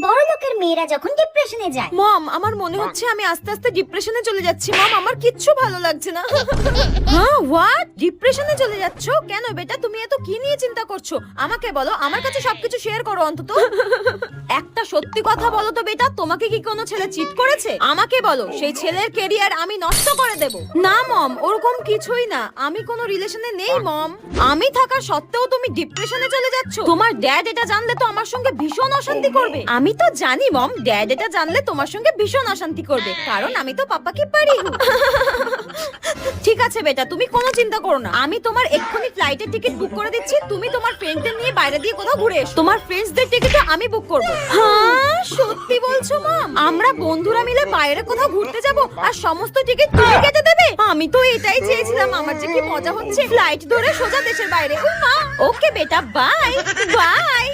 বড় লোকের মেয়েরা যখন ডিপ্রেশনে যায়। মম, আমার মনে হচ্ছে আমি আস্তে আস্তে ডিপ্রেশনে চলে যাচ্ছি। মম, আমার কিচ্ছু ভালো লাগছে না। হ্যাঁ, হোয়াট? ডিপ্রেশনে চলে যাচ্ছো কেন বেটা? তুমি এত কি নিয়ে চিন্তা করছো? আমাকে বলো, আমার কাছে সবকিছু শেয়ার করো অন্তত। একটা সত্যি কথা বলো তো বেটা, তোমাকে কি কোনো ছেলে চিট করেছে? আমাকে বলো, সেই ছেলের ক্যারিয়ার আমি নষ্ট করে দেব। না মম, ওরকম কিছুই না, আমি কোনো রিলেশনে নেই মম। আমি থাকার সত্ত্বেও তুমি ডিপ্রেশনে চলে যাচ্ছো? তোমার ড্যাড এটা জানলে তো আমার সঙ্গে ভীষণ অশান্তি করবে। আমি তো জানি মম, ড্যাড এটা জানলে তোমার সঙ্গে ভীষণ অশান্তি করবে, কারণ আমি তো পাপাকে পারি। ঠিক আছে বেটা, তুমি কোনো চিন্তা করো না, আমি তোমার এক্ষুনি ফ্লাইটের টিকিট বুক করে দিচ্ছি। তুমি তোমার ফ্রেন্ডদের নিয়ে বাইরে দিয়ে কোথাও ঘুরে এসো। তোমার ফ্রেন্ডসদের টিকিটও আমি বুক করব। হ্যাঁ, সত্যি বলছো মম? আমরা বন্ধুরা মিলে বাইরে কোথাও ঘুরতে যাব আর সমস্ত টিকিট তুমি কেটে দেবে? আমি তো এটাই চেয়েছিলাম। আমার যে কি মজা হচ্ছে, ফ্লাইট ধরে সোজা দেশের বাইরে। ওকে বেটা, বাই বাই।